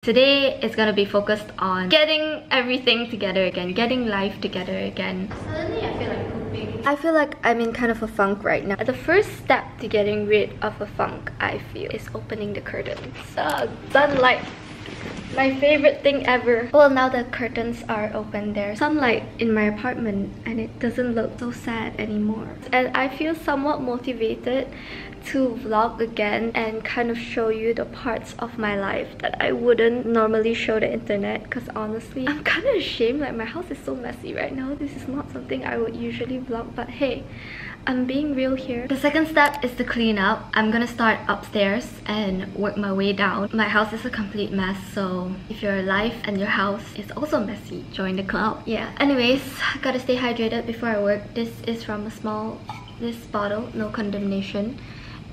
Today is gonna be focused on getting everything together again, getting life together again. Suddenly I feel like pooping. I feel like I'm in kind of a funk right now. The first step to getting rid of a funk, I feel, is opening the curtains. Sunlight. My favorite thing ever. Well, now the curtains are open, there's sunlight in my apartment and it doesn't look so sad anymore. And I feel somewhat motivated to vlog again and kind of show you the parts of my life that I wouldn't normally show the internet, because honestly I'm kind of ashamed. Like, my house is so messy right now. This is not something I would usually vlog, but hey, I'm being real here. The second step is to clean up. I'm gonna start upstairs and work my way down. My house is a complete mess, so if your life and your house is also messy, join the club. Yeah, anyways, gotta stay hydrated before I work. This is from this bottle, no condemnation.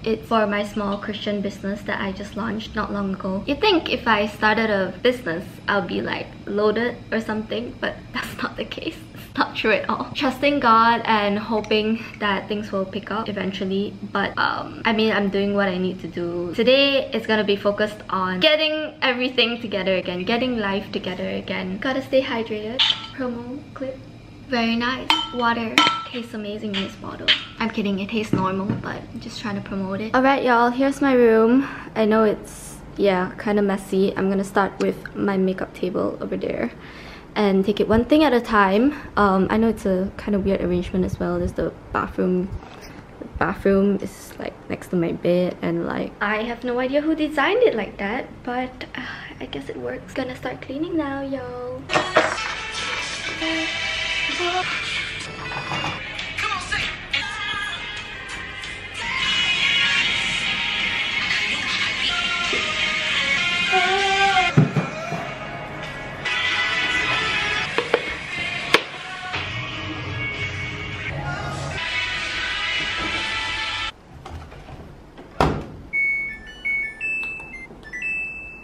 It's for my small Christian business that I just launched not long ago. You'd think if I started a business, I'll be like loaded or something, but that's not the case. It's not true at all. Trusting God and hoping that things will pick up eventually, but I mean, I'm doing what I need to do. Today is gonna be focused on getting everything together again, getting life together again. Gotta stay hydrated. Promo clip. Very nice. Water tastes amazing in this bottle. I'm kidding, it tastes normal, but I'm just trying to promote it. Alright y'all, here's my room. I know it's, yeah, kind of messy. I'm gonna start with my makeup table over there and take it one thing at a time. I know it's a kind of weird arrangement as well. There's the bathroom. The bathroom is like next to my bed, and like, I have no idea who designed it like that, but I guess it works. Gonna start cleaning now, y'all.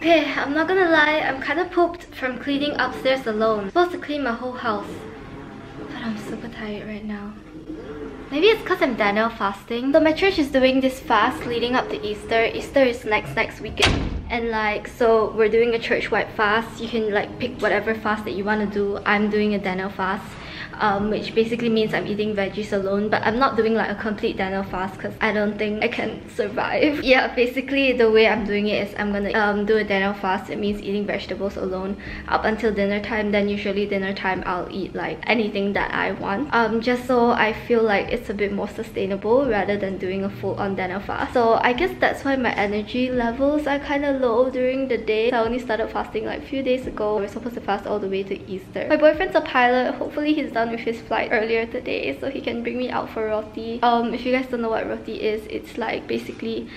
Okay, I'm not gonna lie, I'm kind of pooped from cleaning upstairs alone. I'm supposed to clean my whole house, but I'm super tired right now. Maybe it's because I'm Daniel fasting. So my church is doing this fast leading up to Easter. Easter is next weekend. And like, so we're doing a church-wide fast. You can like pick whatever fast that you want to do. I'm doing a Daniel fast. Which basically means I'm eating veggies alone, but I'm not doing like a complete Daniel fast because I don't think I can survive. Yeah, basically the way I'm doing it is I'm gonna do a Daniel fast. It means eating vegetables alone up until dinner time. Then usually dinner time I'll eat like anything that I want, just so I feel like it's a bit more sustainable rather than doing a full-on Daniel fast. So I guess that's why my energy levels are kind of low during the day. So I only started fasting like a few days ago. We're supposed to fast all the way to Easter. My boyfriend's a pilot. Hopefully he's done with his flight earlier today so he can bring me out for roti. If you guys don't know what roti is, it's like basically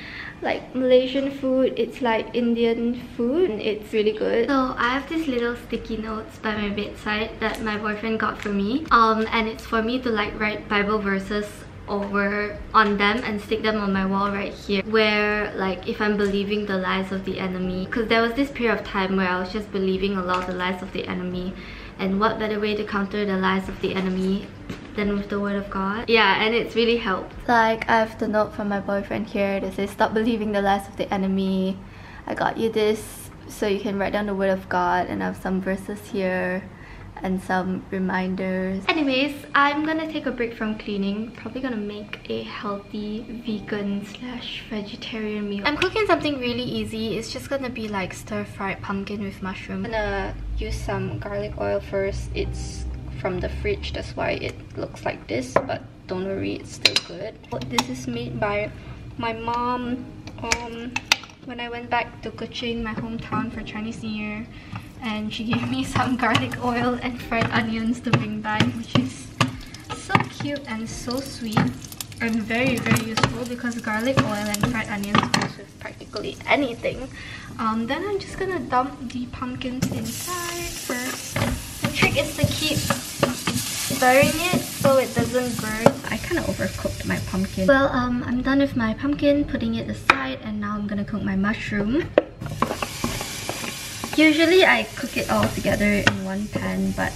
like Malaysian food. It's like Indian food and it's really good. So I have these little sticky notes by my bedside that my boyfriend got for me, and it's for me to like write Bible verses over on them and stick them on my wall right here, where like if I'm believing the lies of the enemy, because there was this period of time where I was just believing a lot of the lies of the enemy, and what better way to counter the lies of the enemy than with the word of God. Yeah, and it's really helped. Like, I have the note from my boyfriend here that says, stop believing the lies of the enemy, I got you this, so you can write down the word of God. And I have some verses here and some reminders. Anyways, I'm gonna take a break from cleaning. Probably gonna make a healthy vegan / vegetarian meal. I'm cooking something really easy. It's just gonna be like stir-fried pumpkin with mushroom. I'm gonna use some garlic oil first. It's from the fridge, that's why it looks like this, but don't worry, it's still good. This is made by my mom when I went back to Kuching, my hometown, for Chinese New Year. And she gave me some garlic oil and fried onions to bring back, which is so cute and so sweet and very useful because garlic oil and fried onions goes with practically anything. Then I'm just gonna dump the pumpkins inside first. The trick is to keep stirring it so it doesn't burn. I kind of overcooked my pumpkin. Well, I'm done with my pumpkin, putting it aside, and now I'm gonna cook my mushroom. Usually I cook it all together in one pan, but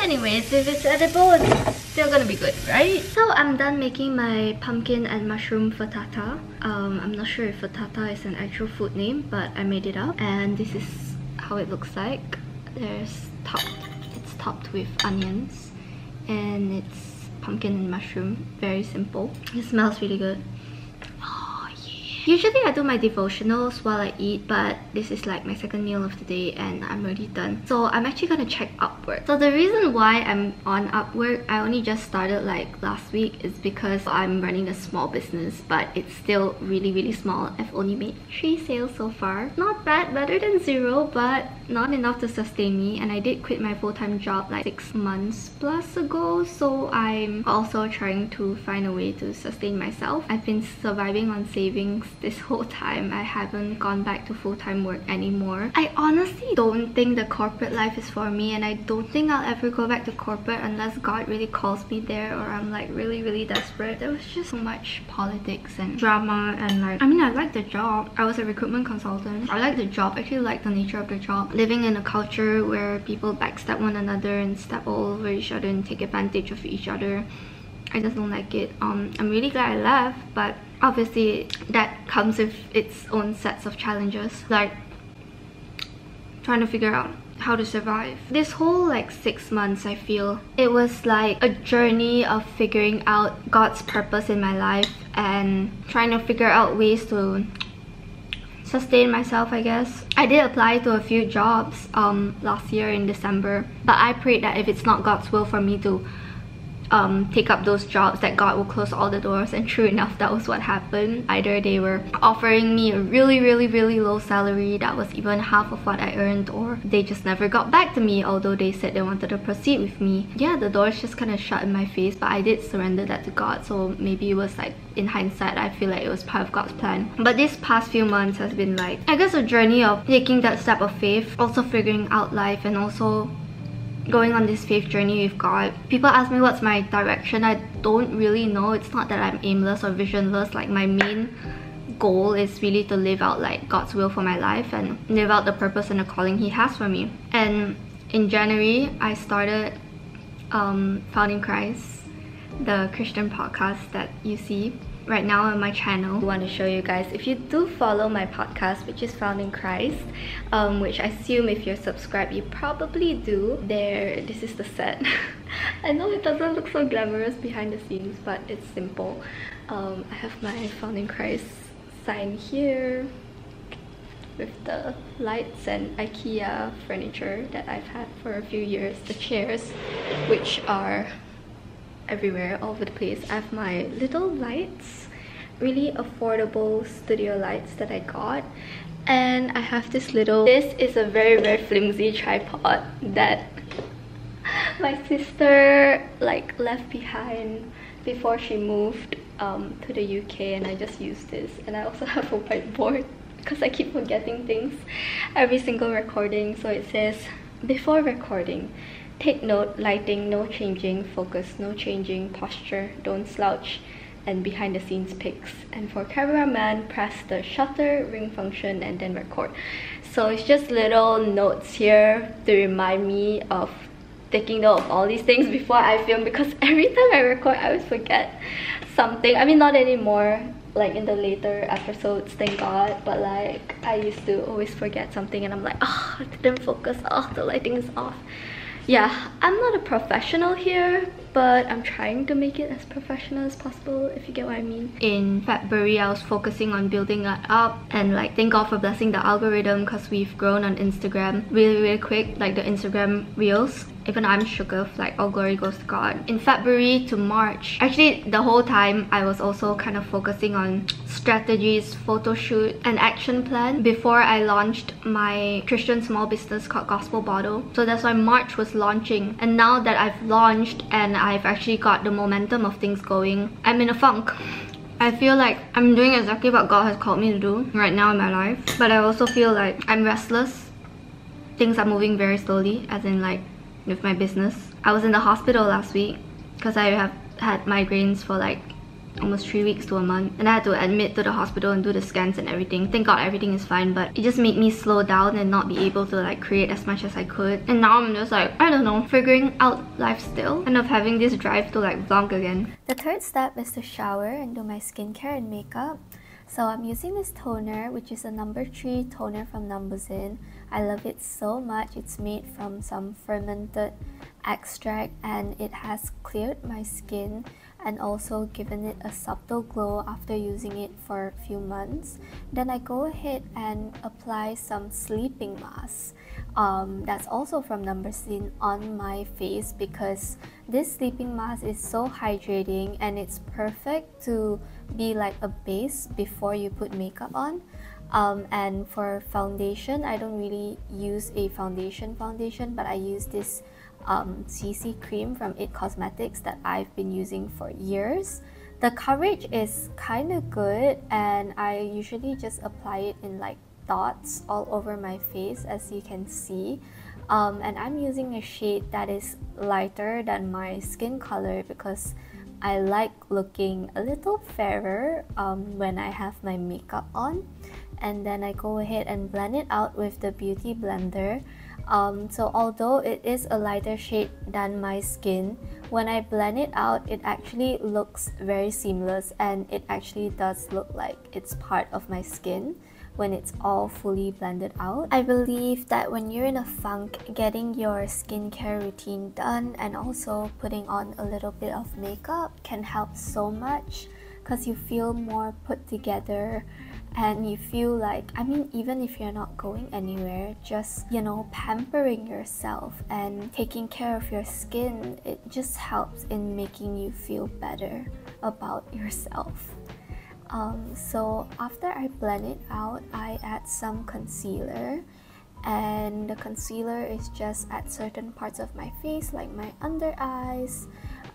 anyways, if it's edible, it's still gonna be good, right? So I'm done making my pumpkin and mushroom frittata. I'm not sure if frittata is an actual food name, but I made it up. And this is how it looks like. It's topped with onions, and it's pumpkin and mushroom. Very simple. It smells really good. Usually I do my devotionals while I eat, but this is like my second meal of the day and I'm already done. So I'm actually gonna check Upwork. So the reason why I'm on Upwork, I only just started like last week, is because I'm running a small business, but it's still really small. I've only made 3 sales so far. Not bad, better than 0, but not enough to sustain me. And I did quit my full-time job like 6 months plus ago, so I'm also trying to find a way to sustain myself. I've been surviving on savings this whole time. I haven't gone back to full-time work anymore. I honestly don't think the corporate life is for me, and I don't think I'll ever go back to corporate unless God really calls me there, or I'm like really desperate. There was just so much politics and drama, and like, I mean, I like the job. I was a recruitment consultant. I like the job. I actually like the nature of the job. Living in a culture where people backstab one another and step all over each other and take advantage of each other, I just don't like it. I'm really glad I left, but obviously that comes with its own sets of challenges, like trying to figure out how to survive. This whole like 6 months, I feel it was like a journey of figuring out God's purpose in my life and trying to figure out ways to sustain myself, I guess. I did apply to a few jobs last year in December, but I prayed that if it's not God's will for me to take up those jobs, that God will close all the doors, and true enough, that was what happened. Either they were offering me a really low salary that was even half of what I earned, or they just never got back to me, although they said they wanted to proceed with me. Yeah, the doors just kind of shut in my face, but I did surrender that to God, so maybe it was like, in hindsight, I feel like it was part of God's plan. But these past few months has been like, I guess, a journey of taking that step of faith, also figuring out life, and also going on this faith journey with God. People ask me what's my direction. I don't really know. It's not that I'm aimless or visionless. Like, my main goal is really to live out like God's will for my life and live out the purpose and the calling He has for me. And in January, I started Found in Christ, the Christian podcast that you see right now on my channel. I want to show you guys, if you do follow my podcast, which is Found in Christ, which I assume if you're subscribed you probably do. This is the set. I know it doesn't look so glamorous behind the scenes, but it's simple. I have my Found in Christ sign here with the lights and IKEA furniture that I've had for a few years. The chairs, which are everywhere, all over the place. I have my little lights, really affordable studio lights that I got, and I have this is a very flimsy tripod that my sister like left behind before she moved to the UK, and I just used this. And I also have a whiteboard because I keep forgetting things every single recording. So it says, before recording, take note, lighting, no changing, focus, no changing, posture, don't slouch, and behind the scenes pics. And for cameraman, press the shutter, ring function, and then record. So it's just little notes here to remind me of taking note of all these things before I film, because every time I record, I always forget something. I mean, not anymore, like in the later episodes, thank God, but like I used to always forget something and I'm like, oh, I didn't focus, oh, the lighting is off. Yeah, I'm not a professional here, but I'm trying to make it as professional as possible, if you get what I mean. In February, I was focusing on building that up, and like, thank God for blessing the algorithm, because we've grown on Instagram really quick, like the Instagram reels. Even I'm shook of, like, all glory goes to God. In February to March, actually the whole time I was also kind of focusing on strategies, photo shoot, and action plan before I launched my Christian small business called Gospel Bottle. So that's why March was launching. And now that I've launched and I've actually got the momentum of things going, I'm in a funk. I feel like I'm doing exactly what God has called me to do right now in my life, but I also feel like I'm restless. Things are moving very slowly, as in like with my business. I was in the hospital last week because I have had migraines for like almost 3 weeks to a month, and I had to admit to the hospital and do the scans and everything. Thank God everything is fine, but it just made me slow down and not be able to like create as much as I could. And now I'm just like, I don't know, figuring out life still, and of having this drive to like vlog again. The third step is to shower and do my skincare and makeup. So I'm using this toner, which is a number 3 toner from Numbuzin. I love it so much. It's made from some fermented extract and it has cleared my skin and also given it a subtle glow after using it for a few months. Then I go ahead and apply some sleeping mask. That's also from Numberseen on my face because this sleeping mask is so hydrating and it's perfect to be like a base before you put makeup on. And for foundation, I don't really use a foundation, but I use this CC cream from It Cosmetics that I've been using for years. The coverage is kind of good and I usually just apply it in like dots all over my face, as you can see. And I'm using a shade that is lighter than my skin color because I like looking a little fairer when I have my makeup on. And then I go ahead and blend it out with the beauty blender. So although it is a lighter shade than my skin, when I blend it out, it actually looks very seamless and it actually does look like it's part of my skin when it's all fully blended out. I believe that when you're in a funk, getting your skincare routine done and also putting on a little bit of makeup can help so much because you feel more put together and you feel like, I mean, even if you're not going anywhere, just, you know, pampering yourself and taking care of your skin, it just helps in making you feel better about yourself. So after I blend it out, I add some concealer, and the concealer is just at certain parts of my face like my under eyes,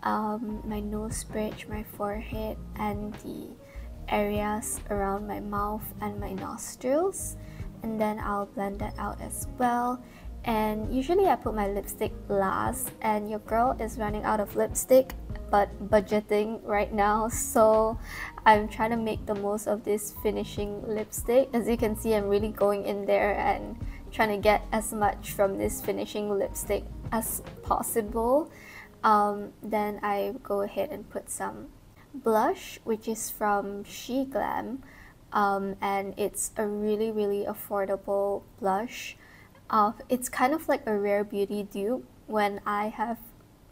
my nose bridge, my forehead, and the areas around my mouth and my nostrils, and then I'll blend that out as well. And usually I put my lipstick last, and your girl is running out of lipstick but budgeting right now, so I'm trying to make the most of this finishing lipstick. As you can see, I'm really going in there and trying to get as much from this finishing lipstick as possible. Then I go ahead and put some blush, which is from She Glam, and it's a really affordable blush. It's kind of like a Rare Beauty dupe. When I have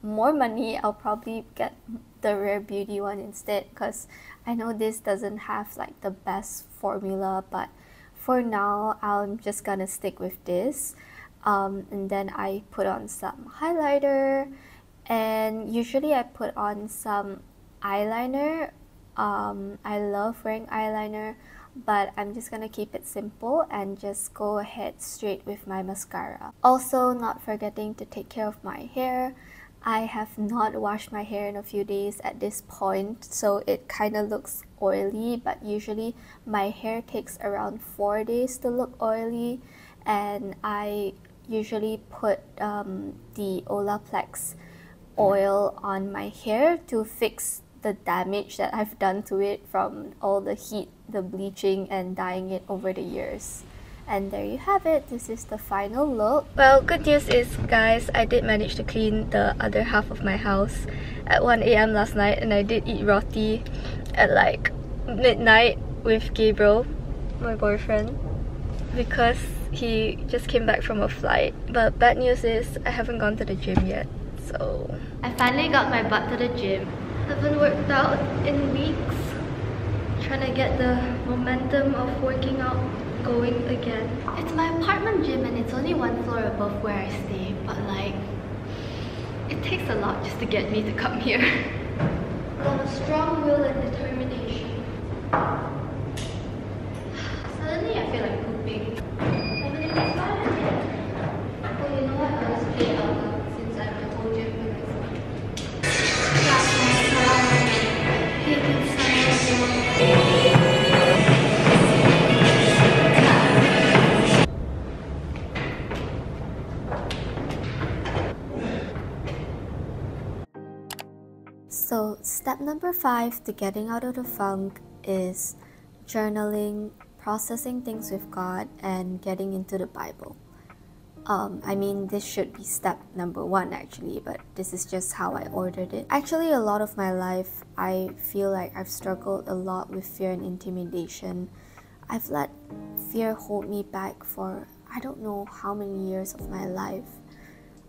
more money, I'll probably get the Rare Beauty one instead because I know this doesn't have like the best formula, but for now I'm just gonna stick with this. And then I put on some highlighter, and usually I put on some eyeliner. I love wearing eyeliner, but I'm just gonna keep it simple and just go ahead straight with my mascara. Also, not forgetting to take care of my hair. I have not washed my hair in a few days at this point, so it kind of looks oily, but usually my hair takes around 4 days to look oily, and I usually put the Olaplex oil on my hair to fix the damage that I've done to it from all the heat, the bleaching, and dyeing it over the years. And there you have it. This is the final look. Well, good news is, guys, I did manage to clean the other half of my house at 1 AM last night, and I did eat roti at like midnight with Gabriel, my boyfriend, because he just came back from a flight. But bad news is I haven't gone to the gym yet, so I finally got my butt to the gym. Haven't worked out in weeks. Trying to get the momentum of working out going again. It's my apartment gym and it's only 1 floor above where I stay, but like, it takes a lot just to get me to come here. Got a strong will and determination. Suddenly I feel like pooping. Haven't even started yet. Oh, you know what? I'll just play it out loud since I'm at the whole gym by myself. So step number 5 to getting out of the funk is journaling, processing things with God, and getting into the Bible. I mean, this should be step number 1 actually, but this is just how I ordered it. Actually, a lot of my life, I feel like I've struggled a lot with fear and intimidation. I've let fear hold me back for I don't know how many years of my life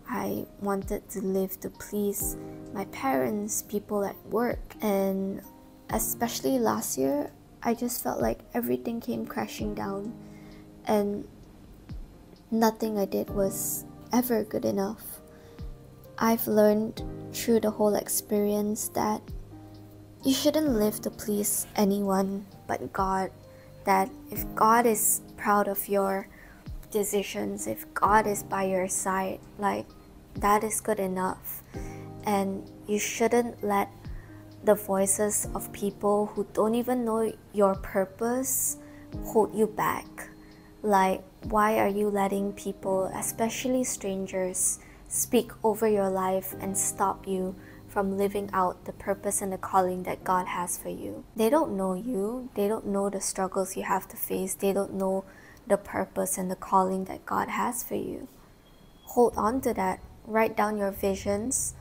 I wanted to live to please my parents, people at work, and especially last year, I just felt like everything came crashing down and nothing I did was ever good enough. I've learned through the whole experience that you shouldn't live to please anyone but God. That if God is proud of your decisions, if God is by your side, like, that is good enough. And you shouldn't let the voices of people who don't even know your purpose hold you back. Like, why are you letting people, especially strangers, speak over your life and stop you from living out the purpose and the calling that God has for you? They don't know you. They don't know the struggles you have to face. They don't know the purpose and the calling that God has for you. Hold on to that. Write down your visions.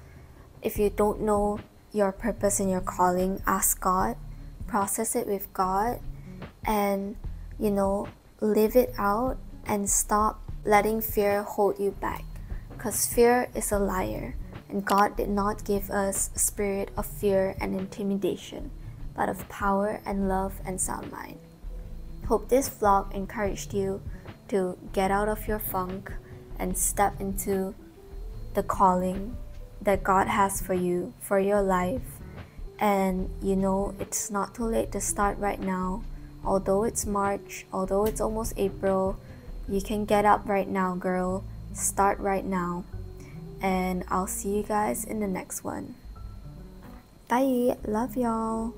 If you don't know your purpose and your calling, ask God. Process it with God. And, live it out and stop letting fear hold you back. Because fear is a liar. And God did not give us a spirit of fear and intimidation, but of power and love and sound mind. Hope this vlog encouraged you to get out of your funk and step into the calling that God has for you, for your life. And it's not too late to start right now. Although it's March, although it's almost April, you can get up right now, girl. Start right now. And I'll see you guys in the next one. Bye. Love y'all.